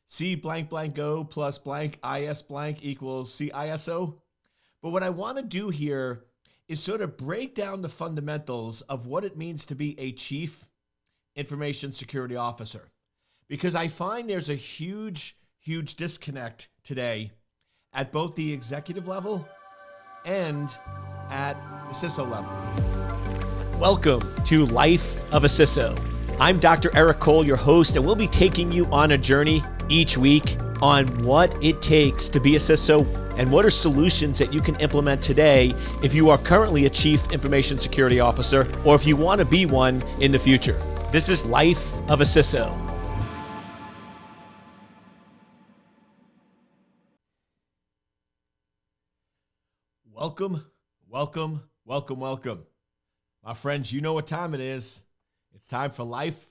C blank blank O plus blank IS blank equals CISO. But what I want to do here is sort of break down the fundamentals of what it means to be a chief information security officer. Because I find there's a huge disconnect today at both the executive level and at the CISO level. Welcome to Life of a CISO. I'm Dr. Eric Cole, your host, and we'll be taking you on a journey each week on what it takes to be a CISO and what are solutions that you can implement today if you are currently a Chief Information Security Officer or if you want to be one in the future. This is Life of a CISO. Welcome. My friends, you know what time it is. It's time for Life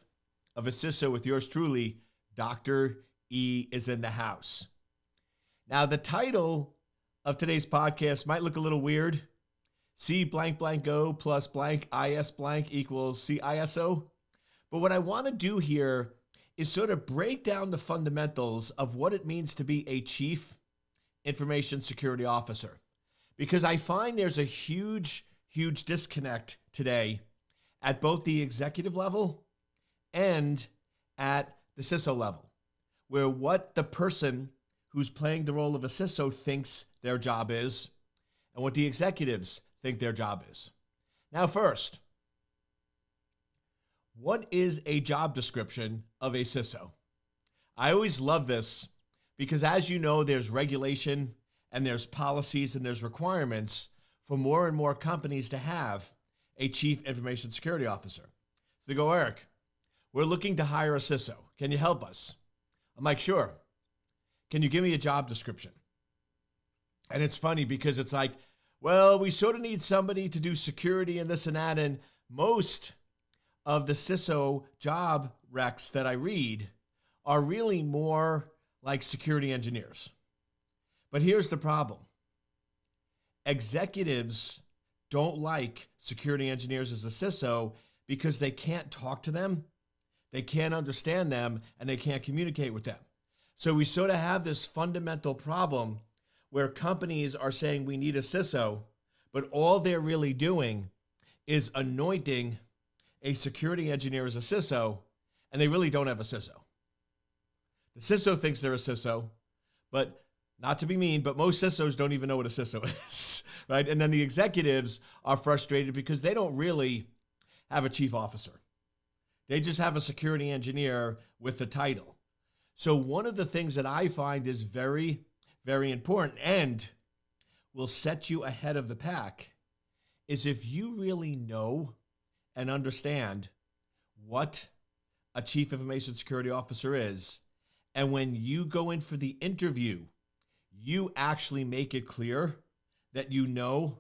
of a CISO with yours truly, Dr. E is in the house. Now, the title of today's podcast might look a little weird. C blank blank O plus blank IS blank equals CISO. But what I want to do here is sort of break down the fundamentals of what it means to be a Chief Information Security Officer. Because I find there's a huge disconnect today at both the executive level and at the CISO level, where what the person who's playing the role of a CISO thinks their job is and what the executives think their job is. Now, first, what is a job description of a CISO? I always love this because, as you know, there's regulation and there's policies and there's requirements for more and more companies to have a Chief Information Security Officer. So they go, Eric, we're looking to hire a CISO. Can you help us? I'm like, sure. Can you give me a job description? And it's funny because it's like, well, we sort of need somebody to do security and this and that. And most of the CISO job recs that I read are really more like security engineers. But here's the problem. Executives don't like security engineers as a CISO because they can't talk to them, they can't understand them, and they can't communicate with them. So we sort of have this fundamental problem where companies are saying we need a CISO, but all they're really doing is anointing a security engineer as a CISO, and they really don't have a CISO. The CISO thinks they're a CISO, but not to be mean, but most CISOs don't even know what a CISO is, right? And then the executives are frustrated because they don't really have a chief officer. They just have a security engineer with the title. So one of the things that I find is very important and will set you ahead of the pack is if you really know and understand what a Chief Information Security Officer is, and when you go in for the interview, you actually make it clear that you know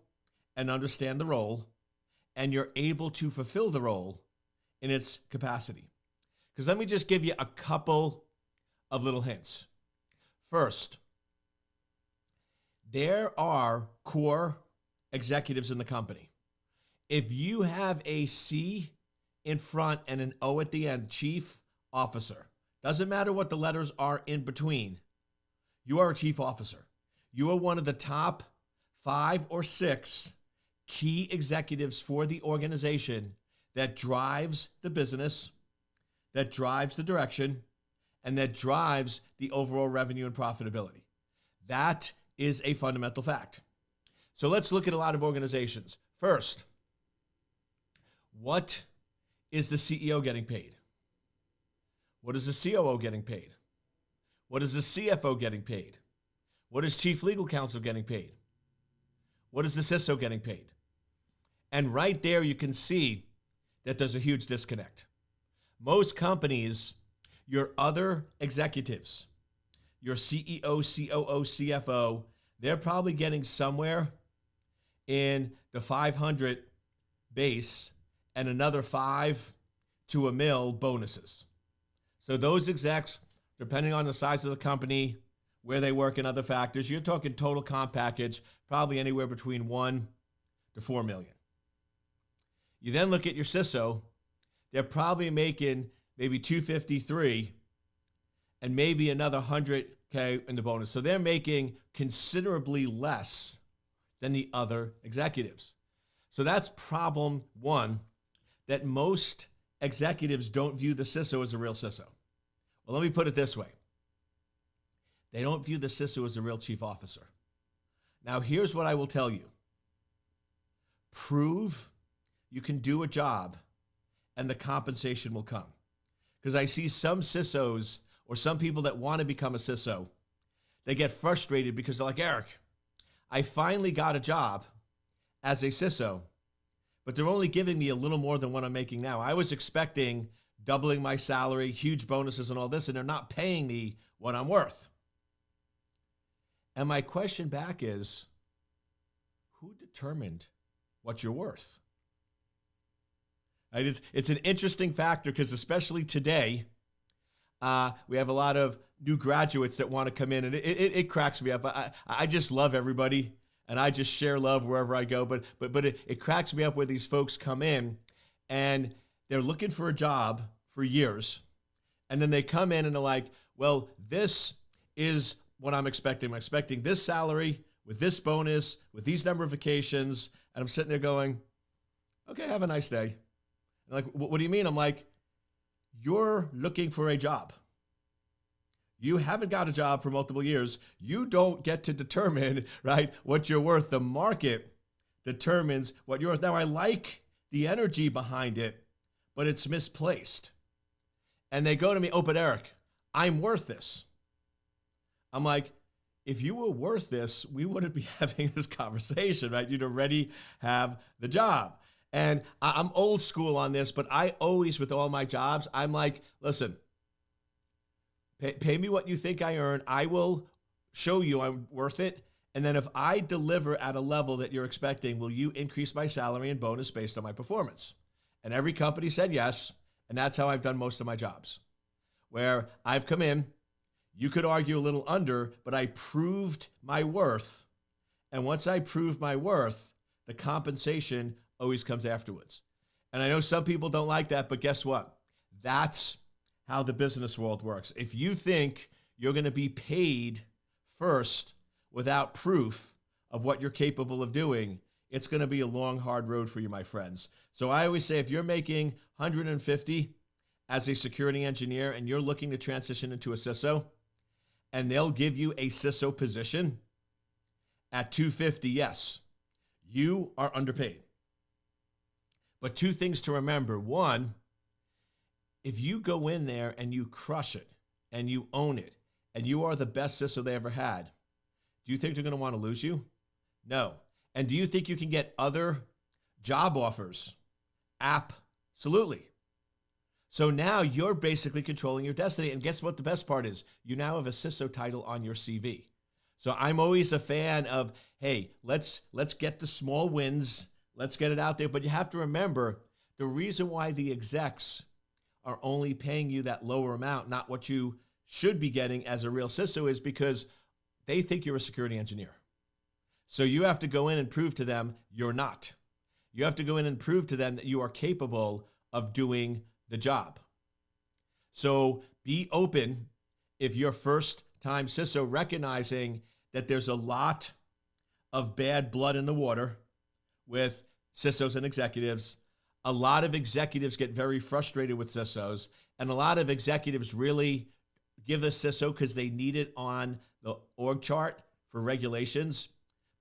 and understand the role and you're able to fulfill the role in its capacity. Because let me just give you a couple of little hints. First, there are core executives in the company. If you have a C in front and an O at the end, chief officer, doesn't matter what the letters are in between, you are a chief officer. You are one of the top 5 or 6 key executives for the organization that drives the business, that drives the direction, and that drives the overall revenue and profitability. That is a fundamental fact. So let's look at a lot of organizations. First, what is the CEO getting paid? What is the COO getting paid? What is the CFO getting paid? What is Chief Legal Counsel getting paid? What is the CISO getting paid? And right there you can see that there's a huge disconnect. Most companies, your other executives, your CEO, COO, CFO, they're probably getting somewhere in the 500 base and another 5 to $1 million bonuses. So those execs, depending on the size of the company, where they work and other factors, you're talking total comp package, probably anywhere between 1 to 4 million. You then look at your CISO, they're probably making maybe 253, and maybe another 100K in the bonus. So they're making considerably less than the other executives. So that's problem one, that most executives don't view the CISO as a real CISO. Well, let me put it this way. They don't view the CISO as a real chief officer. Now, here's what I will tell you. Prove you can do a job and the compensation will come. Because I see some CISOs or some people that want to become a CISO, they get frustrated because they're like, Eric, I finally got a job as a CISO, but they're only giving me a little more than what I'm making now. I was expecting doubling my salary, huge bonuses and all this, and they're not paying me what I'm worth. And my question back is, who determined what you're worth? Right? It's an interesting factor because especially today, we have a lot of new graduates that want to come in, and it cracks me up. I just love everybody, and I just share love wherever I go. But it cracks me up where these folks come in, and they're looking for a job for years, and then they come in and they're like, well, this is what I'm expecting. I'm expecting this salary with this bonus, with these number of vacations, and I'm sitting there going, okay, have a nice day. And like, what do you mean? I'm like, you're looking for a job. You haven't got a job for multiple years. You don't get to determine, right, what you're worth. The market determines what you're worth. Now, I like the energy behind it, but it's misplaced. And they go to me, oh, but Eric, I'm worth this. I'm like, if you were worth this, we wouldn't be having this conversation, right? You'd already have the job. And I'm old school on this, but I always, with all my jobs, I'm like, listen, pay me what you think I earn. I will show you I'm worth it. And then if I deliver at a level that you're expecting, will you increase my salary and bonus based on my performance? And every company said yes. And that's how I've done most of my jobs, where I've come in, you could argue a little under, but I proved my worth. And once I proved my worth, the compensation always comes afterwards. And I know some people don't like that, but guess what? That's how the business world works. If you think you're going to be paid first without proof of what you're capable of doing, it's going to be a long, hard road for you, my friends. So I always say, if you're making 150 as a security engineer and you're looking to transition into a CISO, and they'll give you a CISO position at 250, yes, you are underpaid. But two things to remember. One, if you go in there and you crush it and you own it and you are the best CISO they ever had, do you think they're going to want to lose you? No. And do you think you can get other job offers? Absolutely. So now you're basically controlling your destiny. And guess what the best part is? You now have a CISO title on your CV. So I'm always a fan of, hey, let's get the small wins. Let's get it out there. But you have to remember, the reason why the execs are only paying you that lower amount, not what you should be getting as a real CISO, is because they think you're a security engineer. So you have to go in and prove to them you're not. You have to go in and prove to them that you are capable of doing the job. So be open if you're first-time CISO, recognizing that there's a lot of bad blood in the water with CISOs and executives. A lot of executives get very frustrated with CISOs, and a lot of executives really give a CISO because they need it on the org chart for regulations,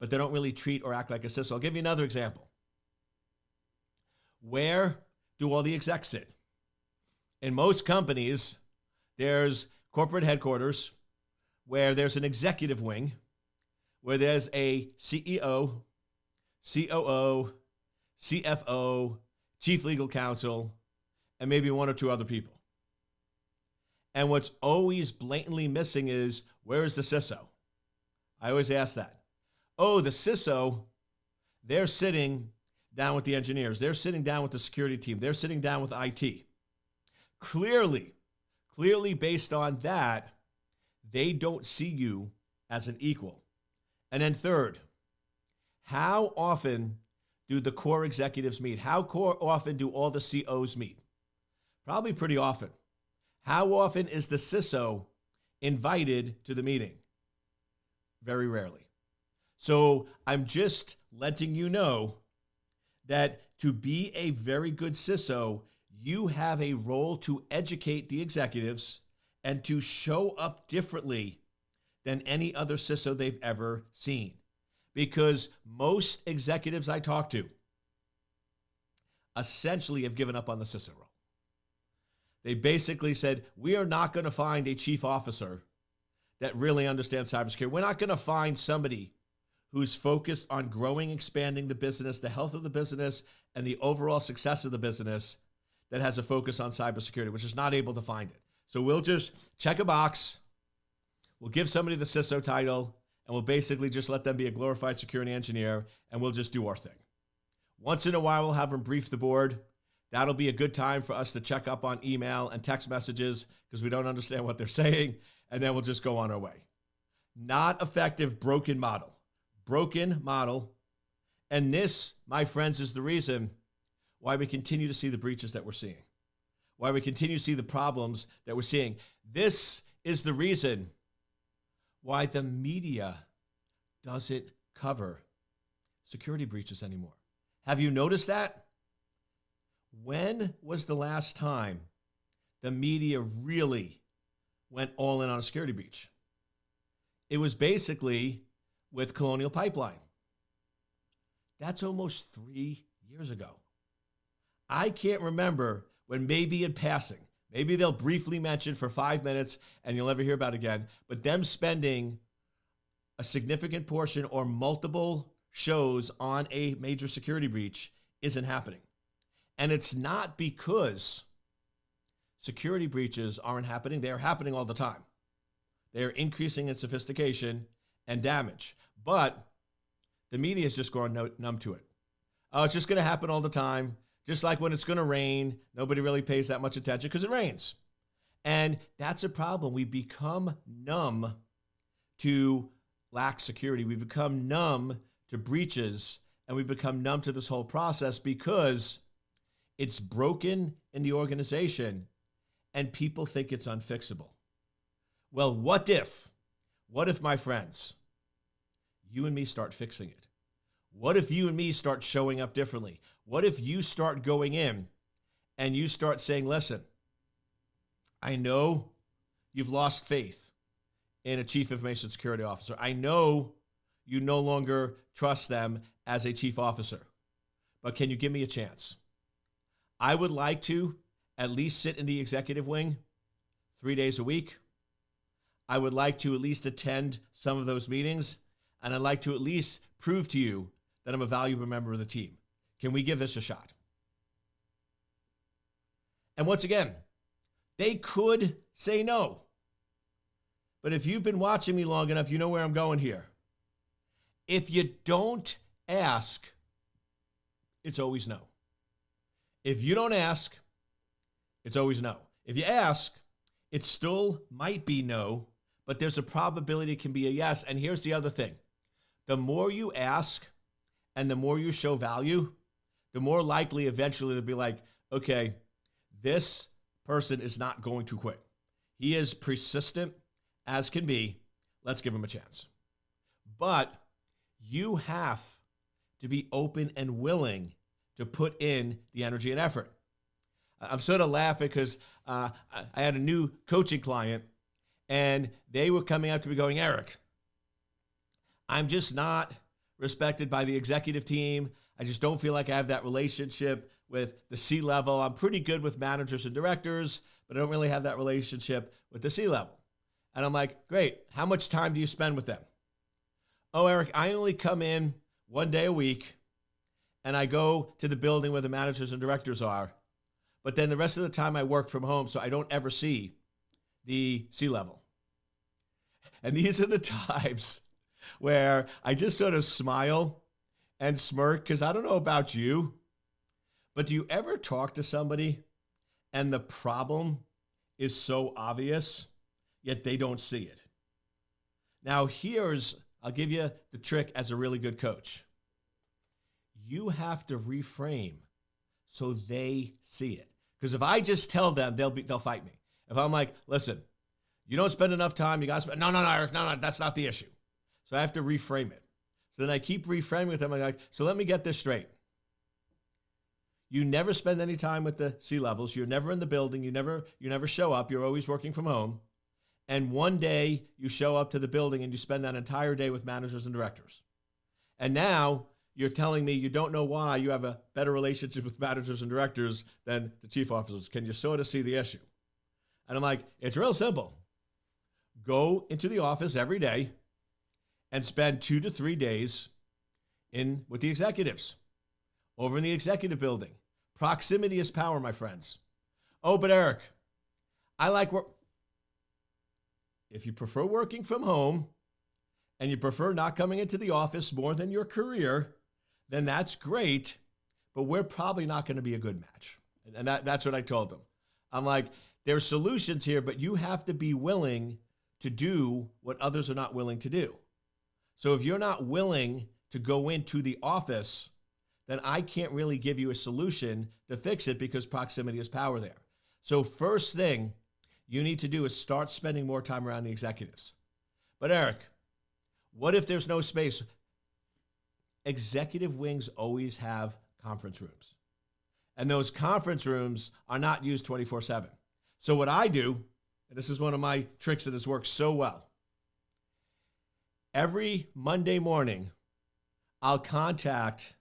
but they don't really treat or act like a CISO. I'll give you another example. Where do all the execs sit? In most companies, there's corporate headquarters where there's an executive wing, where there's a CEO, COO, CFO, chief legal counsel, and maybe one or two other people. And what's always blatantly missing is, where is the CISO? I always ask that. Oh, the CISO, they're sitting down with the engineers. They're sitting down with the security team. They're sitting down with IT. Clearly based on that, they don't see you as an equal. And then third, how often do the core executives meet? How often do all the COs meet? Probably pretty often. How often is the CISO invited to the meeting? Very rarely. So I'm just letting you know that to be a very good CISO, you have a role to educate the executives and to show up differently than any other CISO they've ever seen. Because most executives I talk to essentially have given up on the CISO role. They basically said, we are not going to find a chief officer that really understands cybersecurity. We're not going to find somebody who's focused on growing, expanding the business, the health of the business, and the overall success of the business that has a focus on cybersecurity, which is not able to find it. So we'll just check a box. We'll give somebody the CISO title, and we'll basically just let them be a glorified security engineer, and we'll just do our thing. Once in a while, we'll have them brief the board. That'll be a good time for us to check up on email and text messages because we don't understand what they're saying, and then we'll just go on our way. Not effective, broken model. Broken model. And this, my friends, is the reason why we continue to see the breaches that we're seeing, why we continue to see the problems that we're seeing. This is the reason why the media doesn't cover security breaches anymore. Have you noticed that? When was the last time the media really went all in on a security breach? It was basically with Colonial Pipeline. That's almost 3 years ago. I can't remember when, maybe in passing, maybe they'll briefly mention for 5 minutes and you'll never hear about it again, but them spending a significant portion or multiple shows on a major security breach isn't happening. And it's not because security breaches aren't happening. They are happening all the time. They are increasing in sophistication and damage. But the media is just growing numb to it. Oh, it's just going to happen all the time. Just like when it's going to rain, nobody really pays that much attention because it rains. And that's a problem. We become numb to lax security. We become numb to breaches, and we become numb to this whole process because it's broken in the organization and people think it's unfixable. Well, what if, my friends, you and me start fixing it? What if you and me start showing up differently? What if you start going in and you start saying, listen, I know you've lost faith in a chief information security officer. I know you no longer trust them as a chief officer, but can you give me a chance? I would like to at least sit in the executive wing 3 days a week. I would like to at least attend some of those meetings, and I'd like to at least prove to you that I'm a valuable member of the team. Can we give this a shot? And once again, they could say no. But if you've been watching me long enough, you know where I'm going here. If you don't ask, it's always no. If you don't ask, it's always no. If you ask, it still might be no, but there's a probability it can be a yes. And here's the other thing. The more you ask and the more you show value, the more likely eventually they'll be like, okay, this person is not going to quit. He is persistent as can be. Let's give him a chance. But you have to be open and willing to put in the energy and effort. I'm sort of laughing because I had a new coaching client and they were coming up to me going, Eric, I'm just not respected by the executive team. I just don't feel like I have that relationship with the C-level. I'm pretty good with managers and directors, but I don't really have that relationship with the C-level. And I'm like, great, how much time do you spend with them? Oh, Eric, I only come in 1 day a week and I go to the building where the managers and directors are. But then the rest of the time I work from home, so I don't ever see the C-level. And these are the times where I just sort of smile and smirk because I don't know about you, but do you ever talk to somebody and the problem is so obvious, yet they don't see it? Now I'll give you the trick as a really good coach. You have to reframe so they see it. Because if I just tell them, they'll fight me. If I'm like, listen, You don't spend enough time. You got to spend. No, Eric. No, that's not the issue. So I have to reframe it. So then I keep reframing with them. I'm like, so let me get this straight. You never spend any time with the C-levels. You're never in the building. You never show up. You're always working from home. And one day you show up to the building and you spend that entire day with managers and directors. And now you're telling me you don't know why you have a better relationship with managers and directors than the chief officers. Can you sort of see the issue? And I'm like, it's real simple. Go into the office every day and spend 2 to 3 days with the executives over in the executive building. Proximity is power, my friends. Oh, but Eric, I like work. If you prefer working from home and you prefer not coming into the office more than your career, then that's great, but we're probably not going to be a good match. And that's what I told them. I'm like, there's solutions here, but you have to be willing to do what others are not willing to do. So if you're not willing to go into the office, then I can't really give you a solution to fix it because proximity is power there. So first thing you need to do is start spending more time around the executives. But Eric, what if there's no space? Executive wings always have conference rooms. And those conference rooms are not used 24/7. So what I do, and this is one of my tricks that has worked so well, every Monday morning, I'll contact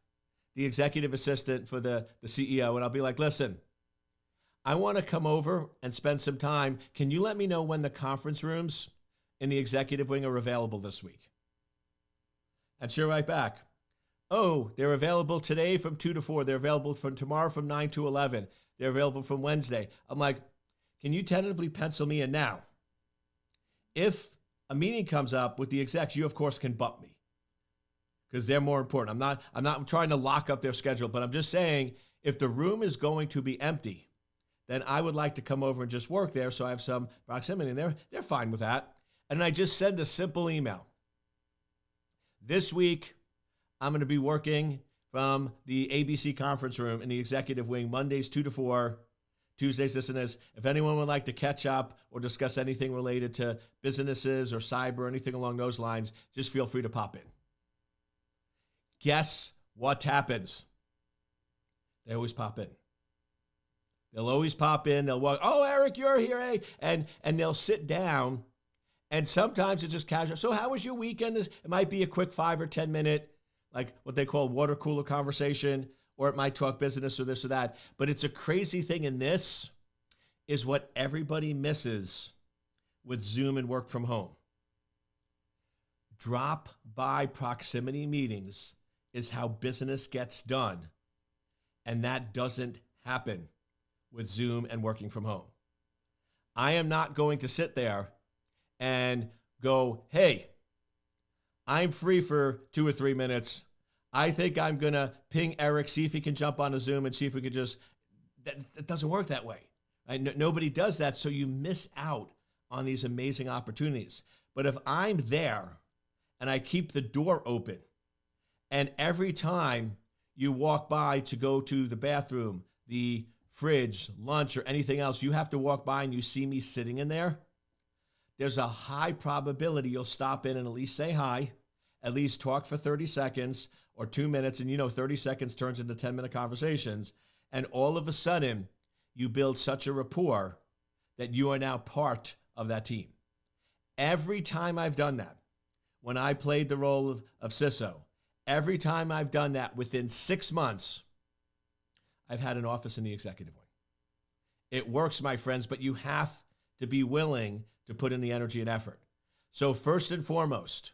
the executive assistant for the CEO, and I'll be like, listen, I want to come over and spend some time. Can you let me know when the conference rooms in the executive wing are available this week? And she'll write back, oh, they're available today from 2 to 4. They're available from tomorrow from 9 to 11. They're available from Wednesday. I'm like, can you tentatively pencil me in now? If a meeting comes up with the execs, you of course can bump me because they're more important. I'm not trying to lock up their schedule, but I'm just saying if the room is going to be empty, then I would like to come over and just work there so I have some proximity. And they're fine with that. And I just send a simple email. This week, I'm going to be working from the ABC conference room in the executive wing, Mondays 2 to 4, Tuesdays this and this. If anyone would like to catch up or discuss anything related to businesses or cyber or anything along those lines, just feel free to pop in. Guess what happens? They always pop in. They'll always pop in. They'll walk, oh, Eric, you're here, eh? And they'll sit down. And sometimes it's just casual. So how was your weekend? It might be a quick 5 or 10 minute, like what they call water cooler conversation, or it might talk business or this or that. But it's a crazy thing. And this is what everybody misses with Zoom and work from home. Drop by proximity meetings is how business gets done. And that doesn't happen with Zoom and working from home. I am not going to sit there and go, hey, I'm free for 2 or 3 minutes. I think I'm going to ping Eric, see if he can jump on a Zoom and see if we could just, that doesn't work that way. Right? Nobody does that, so you miss out on these amazing opportunities. But if I'm there and I keep the door open, and every time you walk by to go to the bathroom, the fridge, lunch, or anything else, you have to walk by and you see me sitting in there, there's a high probability you'll stop in and at least say hi, at least talk for 30 seconds or 2 minutes, and 30 seconds turns into 10-minute conversations, and all of a sudden, you build such a rapport that you are now part of that team. Every time I've done that, when I played the role of CISO, every time I've done that, within 6 months, I've had an office in the executive wing. It works, my friends, but you have to be willing to put in the energy and effort. So first and foremost,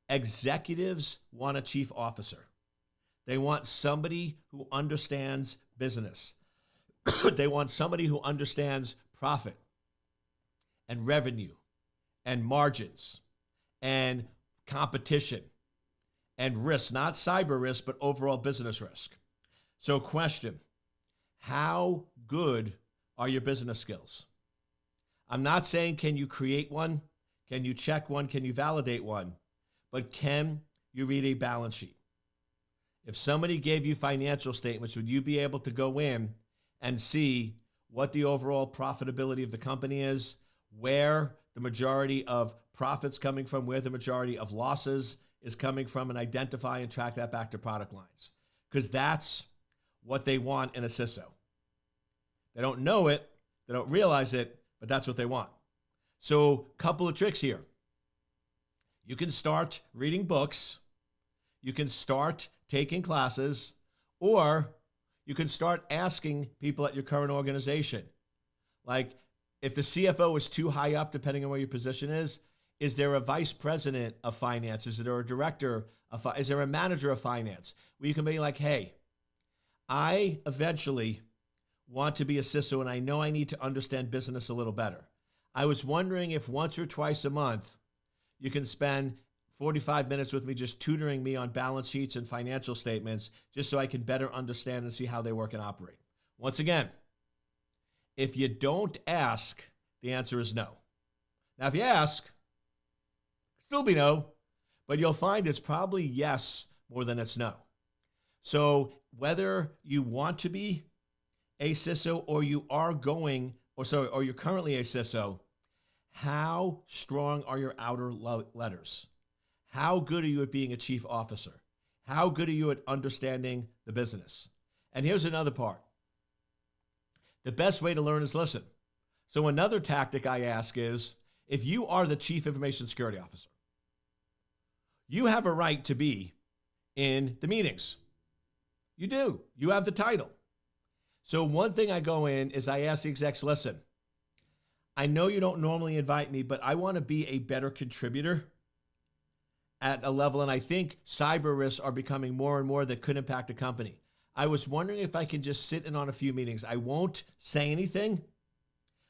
executives want a chief officer. They want somebody who understands business. They want somebody who understands profit and revenue and margins and competition and risk, not cyber risk, but overall business risk. So question, how good are your business skills? I'm not saying can you create one, can you check one, can you validate one, but can you read a balance sheet? If somebody gave you financial statements, would you be able to go in and see what the overall profitability of the company is, where the majority of profits coming from, where the majority of losses is coming from, and identify and track that back to product lines. Because that's what they want in a CISO. They don't know it, they don't realize it, but that's what they want. So a couple of tricks here. You can start reading books, you can start taking classes, or you can start asking people at your current organization. Like, if the CFO is too high up, depending on where your position is there a vice president of finance? Is there a director of is there a manager of finance? Where you can be like, hey, I eventually want to be a CISO and I know I need to understand business a little better. I was wondering if once or twice a month you can spend 45 minutes with me just tutoring me on balance sheets and financial statements just so I can better understand and see how they work and operate. Once again, if you don't ask, the answer is no. Now, if you ask, still be no, but you'll find it's probably yes more than it's no. So whether you want to be a CISO or you are going, or you're currently a CISO, how strong are your outer letters? How good are you at being a chief officer? How good are you at understanding the business? And here's another part. The best way to learn is listen. So another tactic I ask is, if you are the chief information security officer, you have a right to be in the meetings. You do. You have the title. So one thing I go in is I ask the execs, listen, I know you don't normally invite me, but I want to be a better contributor at a level, and I think cyber risks are becoming more and more that could impact a company. I was wondering if I can just sit in on a few meetings. I won't say anything,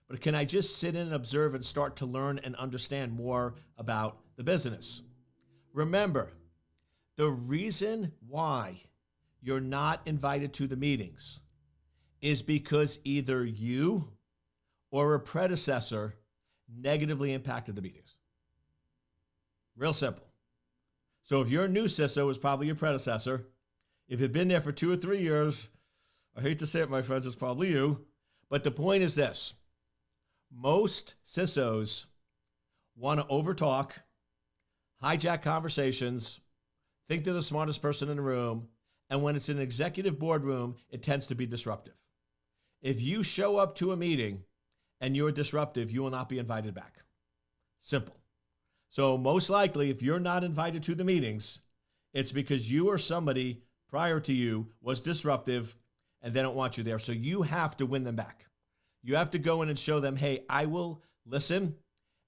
but can I just sit in and observe and start to learn and understand more about the business? Remember, the reason why you're not invited to the meetings is because either you or a predecessor negatively impacted the meetings. Real simple. So if you're a new CISO, it's probably your predecessor. If you've been there for 2 or 3 years, I hate to say it, my friends, it's probably you. But the point is this. Most CISOs want to overtalk, hijack conversations, think they're the smartest person in the room, and when it's an executive boardroom, it tends to be disruptive. If you show up to a meeting and you're disruptive, you will not be invited back. Simple. So most likely, if you're not invited to the meetings, it's because you or somebody prior to you was disruptive and they don't want you there. So you have to win them back. You have to go in and show them, hey, I will listen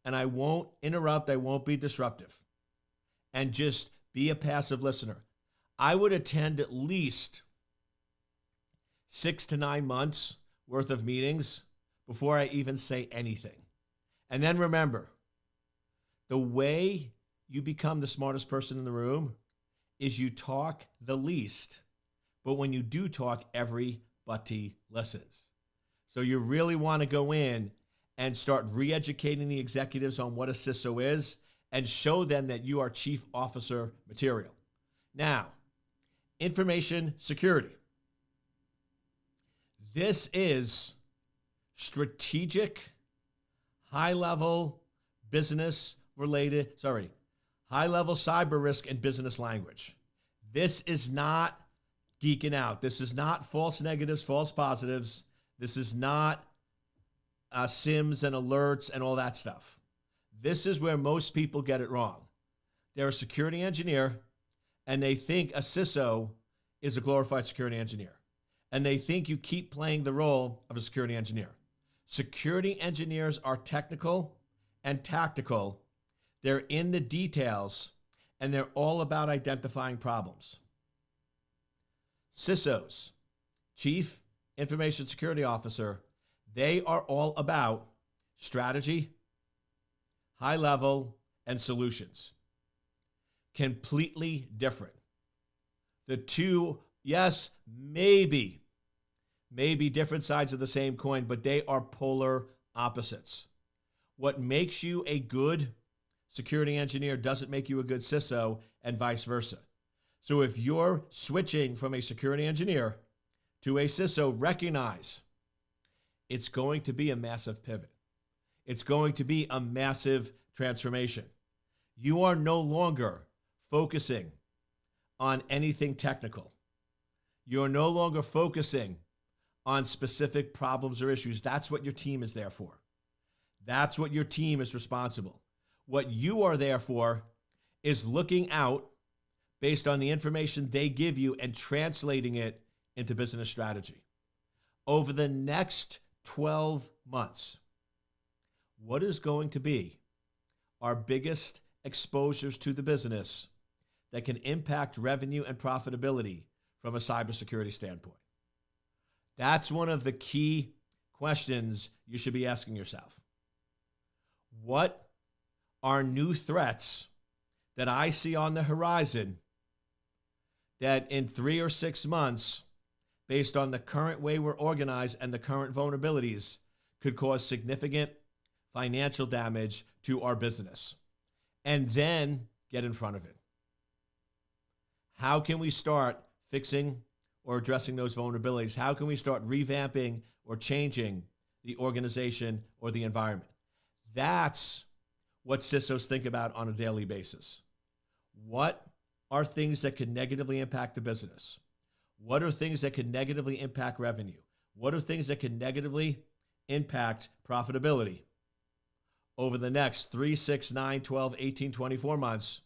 and I won't interrupt. I won't be disruptive. And just be a passive listener. I would attend at least 6 to 9 months worth of meetings before I even say anything. And then remember, the way you become the smartest person in the room is you talk the least, but when you do talk, everybody listens. So you really want to go in and start re-educating the executives on what a CISO is and show them that you are chief officer material. Now, information security. This is strategic, high-level high-level cyber risk and business language. This is not geeking out. This is not false negatives, false positives. This is not SIMs and alerts and all that stuff. This is where most people get it wrong. They're a security engineer, and they think a CISO is a glorified security engineer. And they think you keep playing the role of a security engineer. Security engineers are technical and tactical. They're in the details, and they're all about identifying problems. CISOs, Chief Information Security Officer, they are all about strategy, high level, and solutions. Completely different. The two, yes, maybe different sides of the same coin, but they are polar opposites. What makes you a good security engineer doesn't make you a good CISO, and vice versa. So if you're switching from a security engineer to a CISO, recognize it's going to be a massive pivot. It's going to be a massive transformation. You are no longer focusing on anything technical. You're no longer focusing on specific problems or issues. That's what your team is there for. That's what your team is responsible. What you are there for is looking out based on the information they give you and translating it into business strategy. Over the next 12 months, what is going to be our biggest exposures to the business that can impact revenue and profitability from a cybersecurity standpoint? That's one of the key questions you should be asking yourself. What are new threats that I see on the horizon that in 3 or 6 months, based on the current way we're organized and the current vulnerabilities, could cause significant financial damage to our business? And then get in front of it. How can we start fixing or addressing those vulnerabilities? How can we start revamping or changing the organization or the environment? That's what CISOs think about on a daily basis. What are things that could negatively impact the business? What are things that could negatively impact revenue? What are things that could negatively impact profitability over the next 3, 6, 9, 12, 18, 24 months?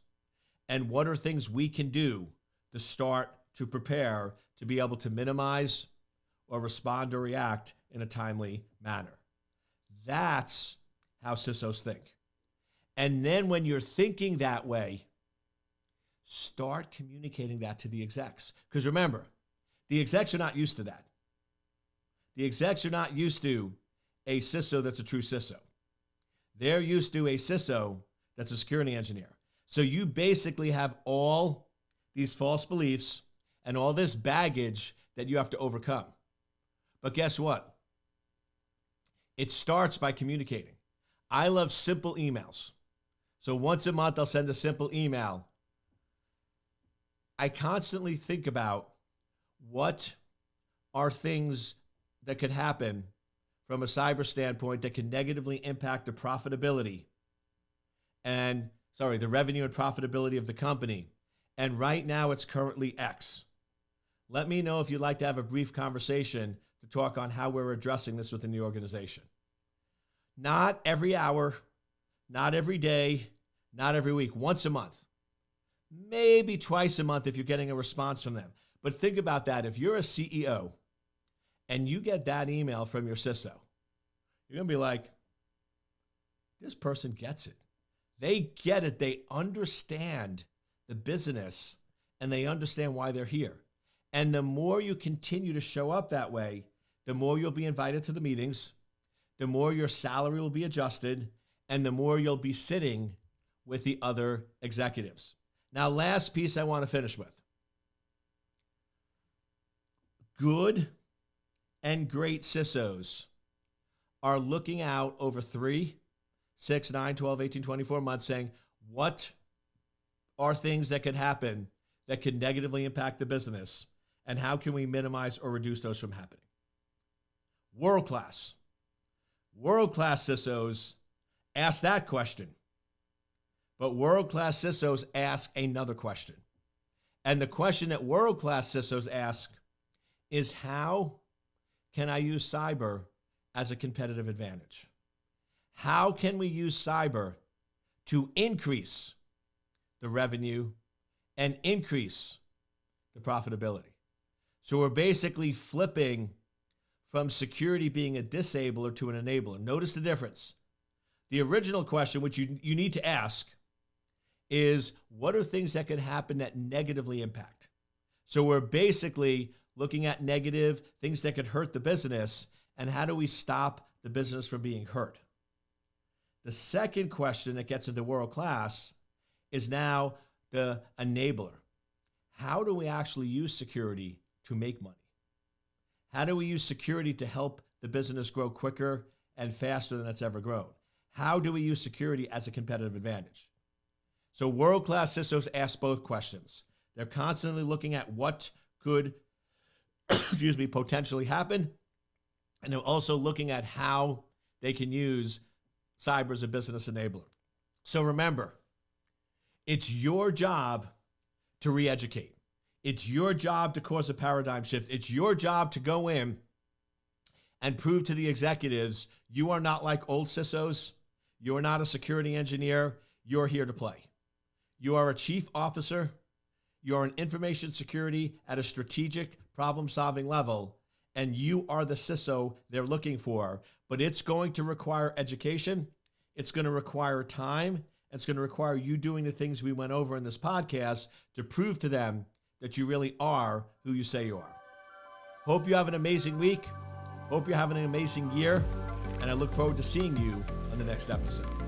And what are things we can do to start to prepare to be able to minimize or respond or react in a timely manner? That's how CISOs think. And then when you're thinking that way, start communicating that to the execs. Because remember, the execs are not used to that. The execs are not used to a CISO that's a true CISO. They're used to a CISO that's a security engineer. So you basically have all these false beliefs and all this baggage that you have to overcome. But guess what? It starts by communicating. I love simple emails. So once a month, I'll send a simple email. I constantly think about what are things that could happen from a cyber standpoint that can negatively impact the profitability and, the revenue and profitability of the company. And right now it's currently X. Let me know if you'd like to have a brief conversation to talk on how we're addressing this within the organization. Not every hour, not every day, not every week, once a month. Maybe twice a month if you're getting a response from them. But think about that. If you're a CEO and you get that email from your CISO, you're going to be like, this person gets it. They get it. They understand the business and they understand why they're here. And the more you continue to show up that way, the more you'll be invited to the meetings, the more your salary will be adjusted, and the more you'll be sitting with the other executives. Now, last piece I want to finish with. Good and great CISOs are looking out over 3, 6, 9, 12, 18, 24 months saying, what are things that could happen that could negatively impact the business, and how can we minimize or reduce those from happening? World-class CISOs ask that question. But world-class CISOs ask another question. And the question that world-class CISOs ask is, how can I use cyber as a competitive advantage? How can we use cyber to increase the revenue and increase the profitability? So we're basically flipping from security being a disabler to an enabler. Notice the difference. The original question, which you need to ask, is what are things that could happen that negatively impact? So we're basically looking at negative things that could hurt the business, and how do we stop the business from being hurt? The second question that gets into world class is now the enabler. How do we actually use security to make money? How do we use security to help the business grow quicker and faster than it's ever grown? How do we use security as a competitive advantage? So world-class CISOs ask both questions. They're constantly looking at what could, potentially happen. And they're also looking at how they can use cyber as a business enabler. So remember, it's your job to re-educate. It's your job to cause a paradigm shift. It's your job to go in and prove to the executives you are not like old CISOs. You are not a security engineer. You're here to play. You are a chief officer. You're an information security at a strategic problem-solving level, and you are the CISO they're looking for. But it's going to require education. It's going to require time. It's going to require you doing the things we went over in this podcast to prove to them that you really are who you say you are. Hope you have an amazing week. Hope you're having an amazing year. And I look forward to seeing you on the next episode.